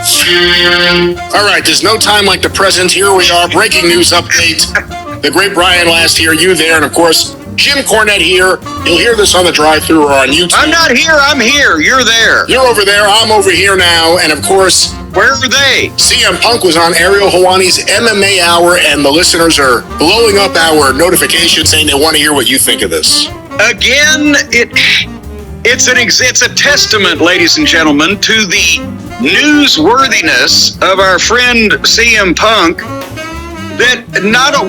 All right, there's no time like the present. Here we are, breaking news update. The great Brian last here, you there, and of course, Jim Cornette here. You'll hear this on the drive-thru or on YouTube. I'm not here, I'm here. You're there. You're over there, I'm over here now, and of course... Where are they? CM Punk was on Ariel Helwani's MMA Hour, and the listeners are blowing up our notification saying they want to hear what you think of this. Again, it's a testament, ladies and gentlemen, to the newsworthiness of our friend CM Punk, that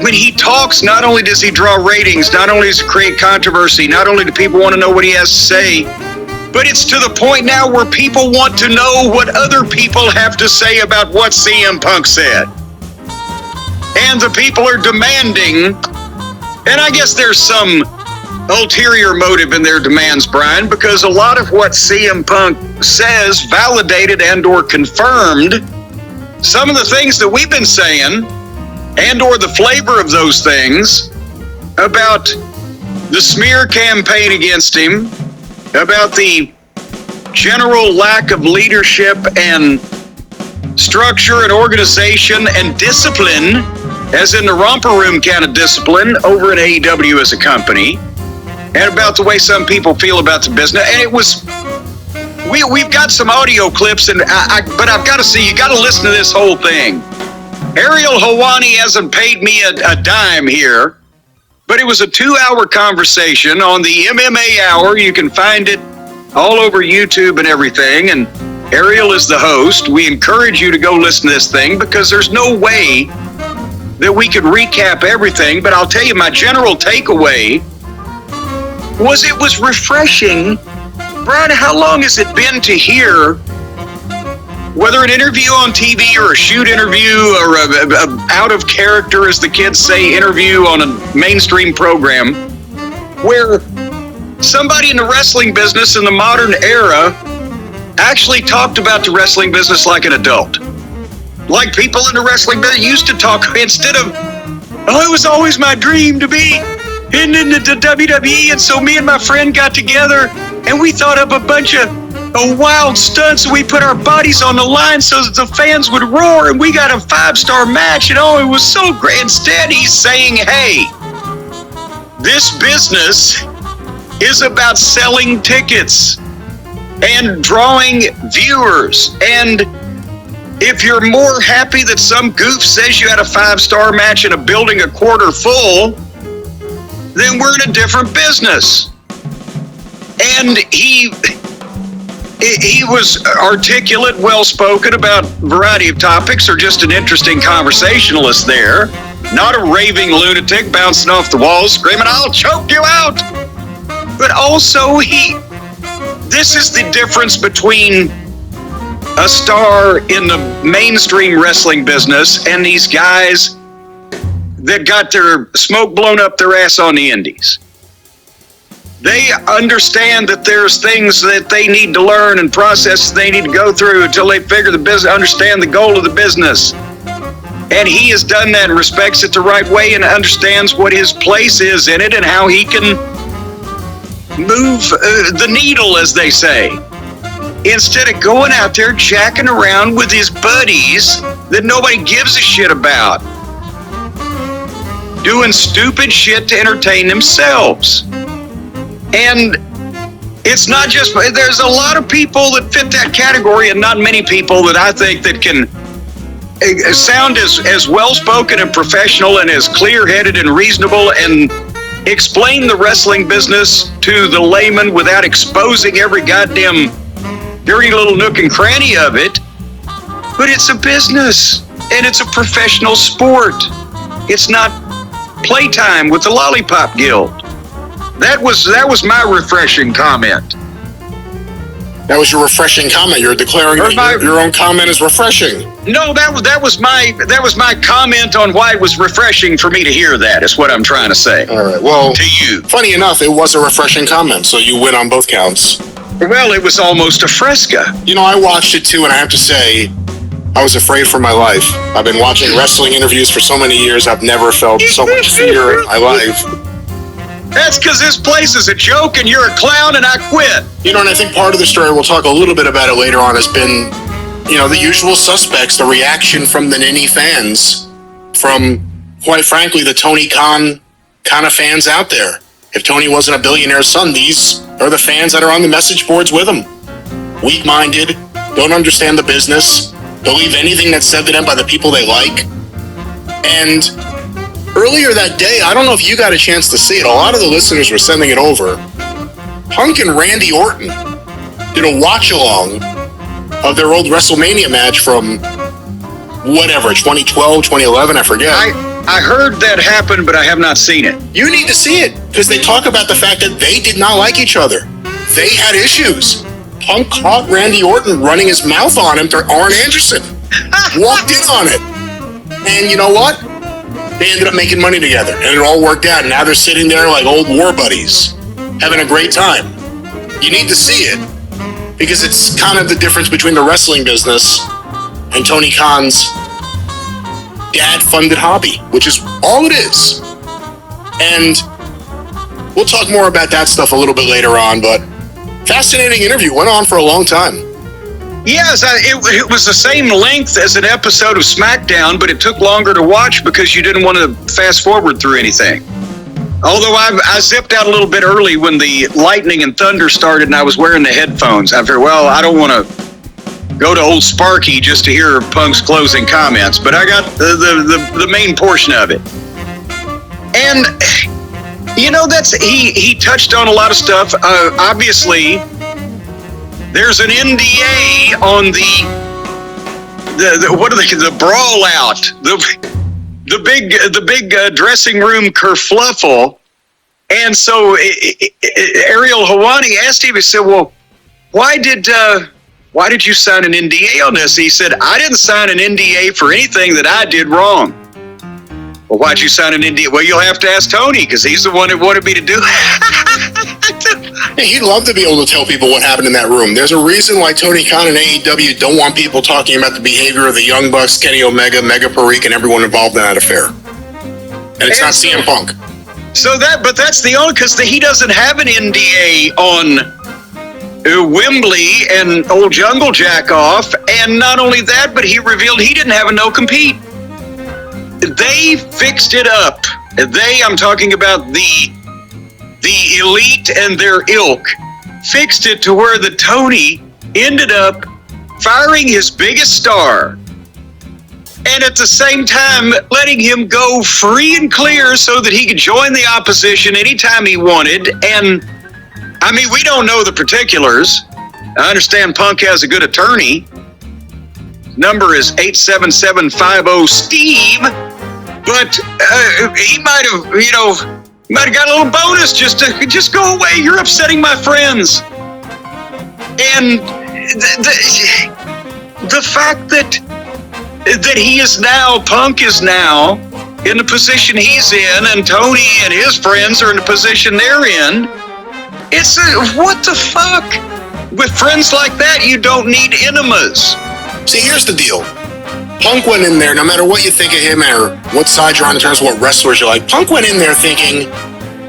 when he talks, not only does he draw ratings, not only does he create controversy, not only do people want to know what he has to say, but it's to the point now where people want to know what other people have to say about what CM Punk said. And the people are demanding, and I guess there's some ulterior motive in their demands, Brian, because a lot of what CM Punk says validated and or confirmed some of the things that we've been saying and or the flavor of those things about the smear campaign against him, about the general lack of leadership and structure and organization and discipline, as in the romper room kind of discipline over at AEW as a company, and about the way some people feel about the business. And it was, we've got some audio clips, but I've got to see, you got to listen to this whole thing. Ariel Helwani hasn't paid me a dime here, but it was a 2-hour conversation on the MMA Hour. You can find it all over YouTube and everything, and Ariel is the host. We encourage you to go listen to this thing because there's no way that we could recap everything, but I'll tell you my general takeaway was it was refreshing. Brian, how long has it been to hear, whether an interview on TV or a shoot interview or a out of character, as the kids say, interview on a mainstream program, where somebody in the wrestling business in the modern era actually talked about the wrestling business like an adult. Like people in the wrestling business used to talk, instead of, oh, it was always my dream to be in the WWE, and so me and my friend got together and we thought up a bunch of wild stunts, and we put our bodies on the line so that the fans would roar, and we got a 5-star match, and oh, it was so great. Instead, he's saying, hey, this business is about selling tickets and drawing viewers, and if you're more happy that some goof says you had a 5-star match in a building a quarter full, then we're in a different business. And he was articulate, well-spoken about a variety of topics, or just an interesting conversationalist there. Not a raving lunatic bouncing off the walls, screaming, I'll choke you out. But also, this is the difference between a star in the mainstream wrestling business and these guys that got their smoke blown up their ass on the indies. They understand that there's things that they need to learn and processes they need to go through until they figure the business, understand the goal of the business. And he has done that and respects it the right way and understands what his place is in it and how he can move the needle, as they say. Instead of going out there jacking around with his buddies that nobody gives a shit about, doing stupid shit to entertain themselves. And it's not just, there's a lot of people that fit that category, and not many people that I think that can sound as well-spoken and professional and as clear-headed and reasonable and explain the wrestling business to the layman without exposing every goddamn dirty little nook and cranny of it. But it's a business, and it's a professional sport. It's not playtime with the Lollipop Guild. That was my refreshing comment. That was your refreshing comment. You're declaring your own comment is refreshing. No, that was my comment on why it was refreshing for me to hear that, is what I'm trying to say. All right. Well, to you. Funny enough, it was a refreshing comment, so you win on both counts. Well, it was almost a fresca. You know, I watched it too, and I have to say, I was afraid for my life. I've been watching wrestling interviews for so many years. I've never felt so much fear in my life. That's because this place is a joke and you're a clown and I quit. You know, and I think part of the story, we'll talk a little bit about it later on, has been the usual suspects, the reaction from the Ninny fans, from, quite frankly, the Tony Khan kind of fans out there. If Tony wasn't a billionaire's son, these are the fans that are on the message boards with him. Weak-minded, don't understand the business, believe anything that's said to them by the people they like. And earlier that day, I don't know if you got a chance to see it, a lot of the listeners were sending it over. Punk and Randy Orton did a watch-along of their old WrestleMania match from whatever, 2012, 2011, I forget. I heard that happen, but I have not seen it. You need to see it, because they talk about the fact that they did not like each other. They had issues. Punk caught Randy Orton running his mouth on him to Arn Anderson. Walked in on it. And you know what? They ended up making money together, and it all worked out. And now they're sitting there like old war buddies, having a great time. You need to see it, because it's kind of the difference between the wrestling business and Tony Khan's dad-funded hobby, which is all it is. And we'll talk more about that stuff a little bit later on, but fascinating interview. Went on for a long time. Yes, it was the same length as an episode of SmackDown, but it took longer to watch because you didn't want to fast forward through anything. Although I zipped out a little bit early when the lightning and thunder started and I was wearing the headphones. I figured, well, I don't want to go to old Sparky just to hear Punk's closing comments, but I got the main portion of it. And, he touched on a lot of stuff. Obviously, there's an NDA on the brawl out, the big dressing room kerfluffle. And so Ariel Helwani asked him, he said, well, why did you sign an NDA on this? He said, I didn't sign an NDA for anything that I did wrong. Well, why'd you sign an NDA? Well, you'll have to ask Tony, because he's the one that wanted me to do it. Hey, he'd love to be able to tell people what happened in that room. There's a reason why Tony Khan and AEW don't want people talking about the behavior of the Young Bucks, Kenny Omega, Mega Parikh, and everyone involved in that affair. And it's not CM Punk. But that's the only, because he doesn't have an NDA on Wembley and old Jungle Jack off, and not only that, but he revealed he didn't have a no-compete. They fixed it up. I'm talking about the elite and their ilk, fixed it to where the Tony ended up firing his biggest star, and at the same time letting him go free and clear so that he could join the opposition anytime he wanted. And I mean, we don't know the particulars. I understand Punk has a good attorney. Number is 877-50-STEVE. But he might have got a little bonus just go away. You're upsetting my friends. And the fact that Punk is now in the position he's in, and Tony and his friends are in the position they're in. It's what the fuck? With friends like that, you don't need enemas. See, here's the deal. Punk went in there, no matter what you think of him or what side you're on in terms of what wrestlers you like, Punk went in there thinking,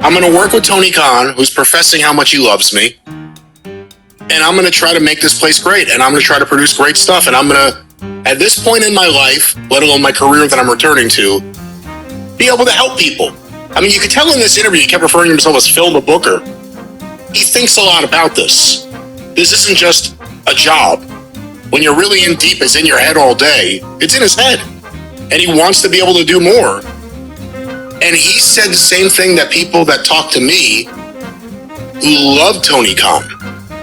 I'm going to work with Tony Khan, who's professing how much he loves me, and I'm going to try to make this place great, and I'm going to try to produce great stuff, and I'm going to, at this point in my life, let alone my career that I'm returning to, be able to help people. I mean, you could tell in this interview, he kept referring to himself as Phil the Booker. He thinks a lot about this. This isn't just a job. When you're really in deep, it's in your head all day. It's in his head. And he wants to be able to do more. And he said the same thing that people that talk to me who love Tony Khan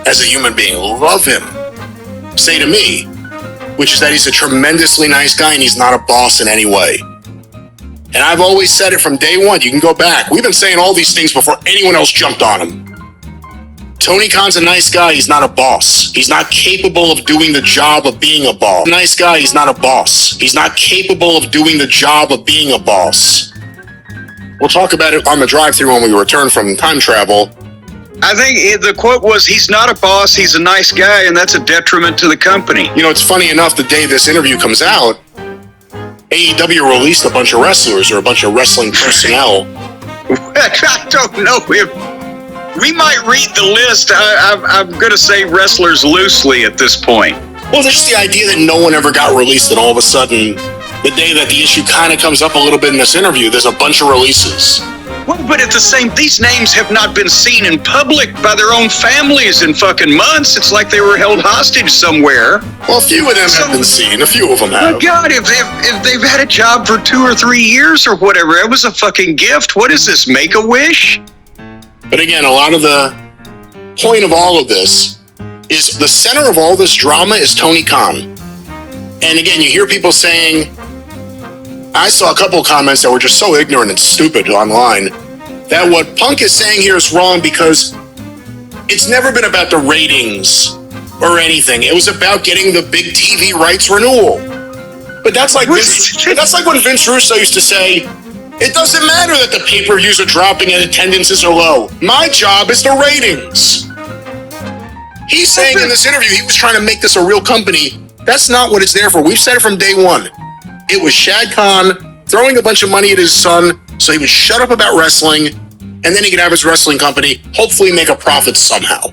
as a human being, love him, say to me, which is that he's a tremendously nice guy and he's not a boss in any way. And I've always said it from day one. You can go back. We've been saying all these things before anyone else jumped on him. Tony Khan's a nice guy. He's not a boss. He's not capable of doing the job of being a boss. Nice guy. He's not a boss. He's not capable of doing the job of being a boss. We'll talk about it on the drive-thru when we return from time travel. I think the quote was, he's not a boss, he's a nice guy, and that's a detriment to the company. You know, it's funny enough, the day this interview comes out, AEW released a bunch of wrestlers or a bunch of wrestling personnel. I don't know if we might read the list. I'm going to say wrestlers loosely at this point. Well, there's just the idea that no one ever got released, and all of a sudden, the day that the issue kind of comes up a little bit in this interview, there's a bunch of releases. Well, but at the same, these names have not been seen in public by their own families in fucking months. It's like they were held hostage somewhere. Well, a few of them have been seen. A few of them have. Oh, God, if they've had a job for 2 or 3 years or whatever, it was a fucking gift. What is this, Make-A-Wish? But again, a lot of the point of all of this is the center of all this drama is Tony Khan. And again, you hear people saying, I saw a couple of comments that were just so ignorant and stupid online, that what Punk is saying here is wrong because it's never been about the ratings or anything. It was about getting the big TV rights renewal. But that's like when Vince Russo used to say, it doesn't matter that the pay-per-views are dropping and attendances are low. My job is the ratings. He's saying in this interview he was trying to make this a real company. That's not what it's there for. We've said it from day one. It was Shad Khan throwing a bunch of money at his son so he would shut up about wrestling, and then he could have his wrestling company hopefully make a profit somehow.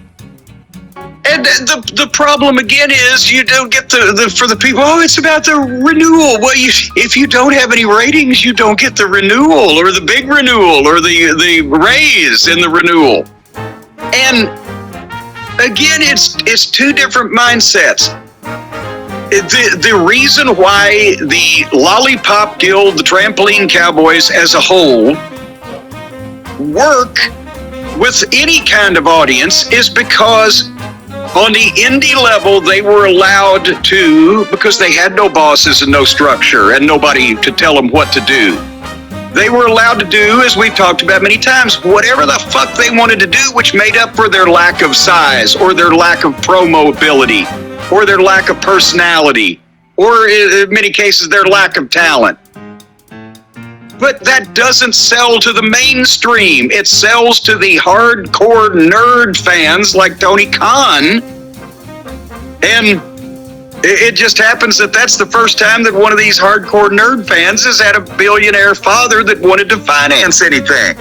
And the problem again is you don't get for the people, oh, it's about the renewal. Well, if you don't have any ratings, you don't get the renewal or the big renewal or the raise in the renewal. And again, it's two different mindsets. The reason why the Lollipop Guild, the Trampoline Cowboys as a whole, work with any kind of audience is because on the indie level, they were allowed to, because they had no bosses and no structure and nobody to tell them what to do. They were allowed to do, as we've talked about many times, whatever the fuck they wanted to do, which made up for their lack of size or their lack of promo ability or their lack of personality or in many cases their lack of talent. But that doesn't sell to the mainstream. It sells to the hardcore nerd fans like Tony Khan. And it just happens that that's the first time that one of these hardcore nerd fans has had a billionaire father that wanted to finance anything.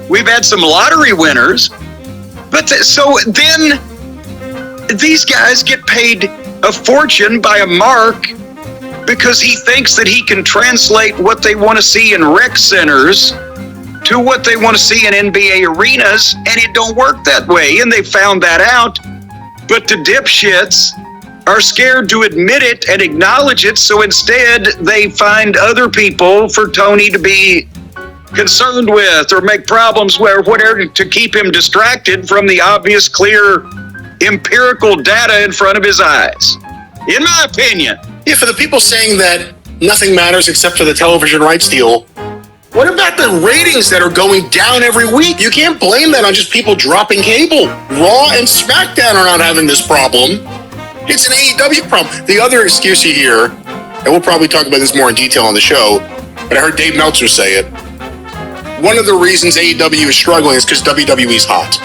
We've had some lottery winners. But so then these guys get paid a fortune by a mark because he thinks that he can translate what they want to see in rec centers to what they want to see in NBA arenas, and it don't work that way, and they found that out. But the dipshits are scared to admit it and acknowledge it, so instead they find other people for Tony to be concerned with or make problems with or whatever to keep him distracted from the obvious, clear, empirical data in front of his eyes. In my opinion. Yeah, for the people saying that nothing matters except for the television rights deal, what about the ratings that are going down every week? You can't blame that on just people dropping cable. Raw and SmackDown are not having this problem. It's an AEW problem. The other excuse you hear, and we'll probably talk about this more in detail on the show, but I heard Dave Meltzer say it, one of the reasons AEW is struggling is because WWE's hot.